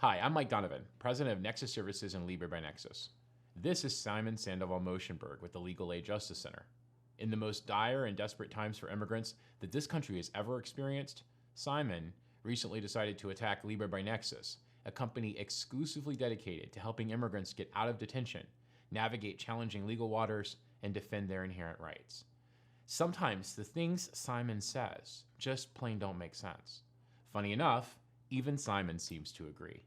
Hi, I'm Mike Donovan, president of Nexus Services and Libre by Nexus. This is Simon Sandoval Motionberg with the Legal Aid Justice Center. In the most dire and desperate times for immigrants that this country has ever experienced, Simon recently decided to attack Libre by Nexus, a company exclusively dedicated to helping immigrants get out of detention, navigate challenging legal waters, and defend their inherent rights. Sometimes the things Simon says just plain don't make sense. Funny enough, even Simon seems to agree.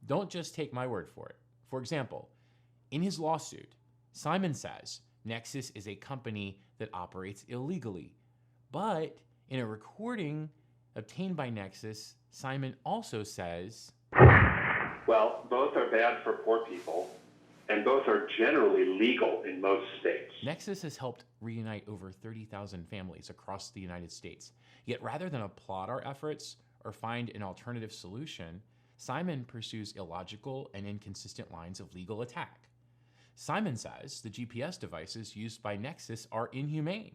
Don't just take my word for it. For example, in his lawsuit, Simon says Nexus is a company that operates illegally. But in a recording obtained by Nexus, Simon also says, well, both are bad for poor people, and both are generally legal in most states. Nexus has helped reunite over 30,000 families across the United States. Yet rather than applaud our efforts or find an alternative solution, Simon pursues illogical and inconsistent lines of legal attack. Simon says the GPS devices used by Nexus are inhumane.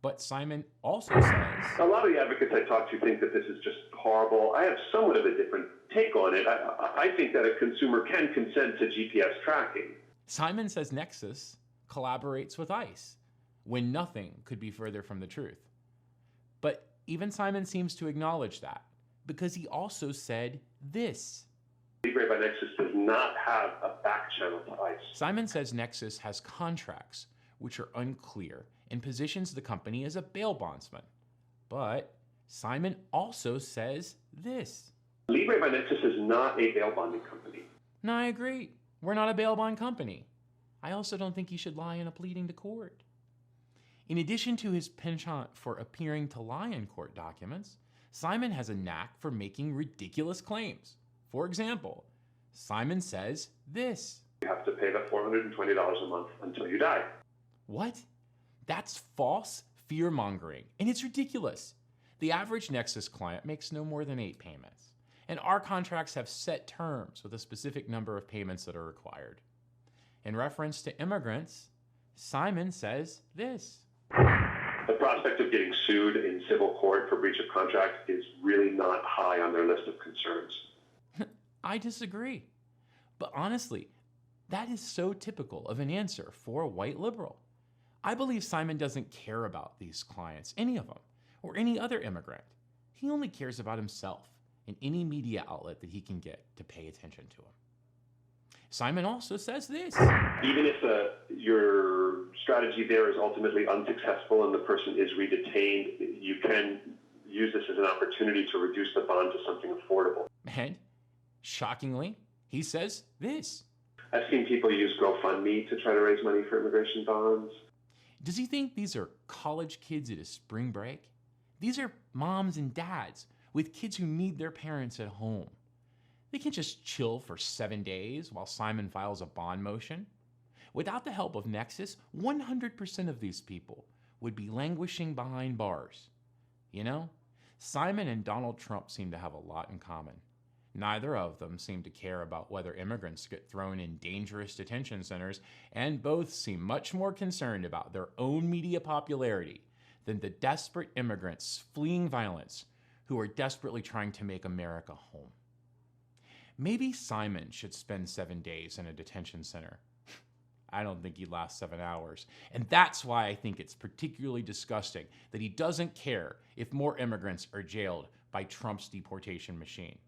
But Simon also says, a lot of the advocates I talk to think that this is just horrible. I have somewhat of a different take on it. I think that a consumer can consent to GPS tracking. Simon says Nexus collaborates with ICE, when nothing could be further from the truth. But even Simon seems to acknowledge that, because he also said this. Libre by Nexus does not have a back channel to ICE. Simon says Nexus has contracts which are unclear and positions the company as a bail bondsman. But Simon also says this. Libre by Nexus is not a bail bonding company. No, I agree. We're not a bail bond company. I also don't think he should lie in a pleading to court. In addition to his penchant for appearing to lie in court documents, Simon has a knack for making ridiculous claims. For example, Simon says this. You have to pay the $420 a month until you die. What? That's false fear-mongering, and it's ridiculous. The average Nexus client makes no more than 8 payments, and our contracts have set terms with a specific number of payments that are required. In reference to immigrants, Simon says this. The prospect of getting sued in civil court for breach of contract is really not high on their list of concerns. I disagree. But honestly, that is so typical of an answer for a white liberal. I believe Simon doesn't care about these clients, any of them, or any other immigrant. He only cares about himself and any media outlet that he can get to pay attention to him. Simon also says this. Even if your strategy there is ultimately unsuccessful and the person is redetained, you can use this as an opportunity to reduce the bond to something affordable. And, shockingly, he says this. I've seen people use GoFundMe to try to raise money for immigration bonds. Does he think these are college kids at a spring break? These are moms and dads with kids who need their parents at home. They can't just chill for 7 days while Simon files a bond motion. Without the help of Nexus, 100% of these people would be languishing behind bars. You know, Simon and Donald Trump seem to have a lot in common. Neither of them seem to care about whether immigrants get thrown in dangerous detention centers, and both seem much more concerned about their own media popularity than the desperate immigrants fleeing violence who are desperately trying to make America home. Maybe Simon should spend 7 days in a detention center. I don't think he'd last 7 hours. And that's why I think it's particularly disgusting that he doesn't care if more immigrants are jailed by Trump's deportation machine.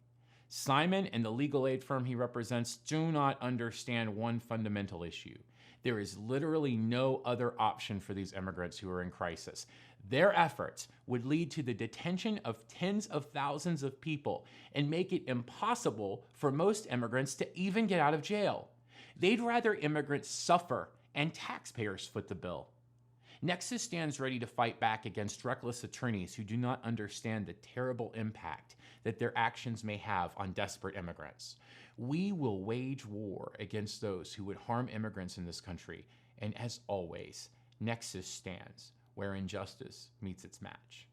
Simon and the legal aid firm he represents do not understand one fundamental issue. There is literally no other option for these immigrants who are in crisis. Their efforts would lead to the detention of tens of thousands of people and make it impossible for most immigrants to even get out of jail. They'd rather immigrants suffer and taxpayers foot the bill. Nexus stands ready to fight back against reckless attorneys who do not understand the terrible impact that their actions may have on desperate immigrants. We will wage war against those who would harm immigrants in this country, and as always, Nexus stands where injustice meets its match.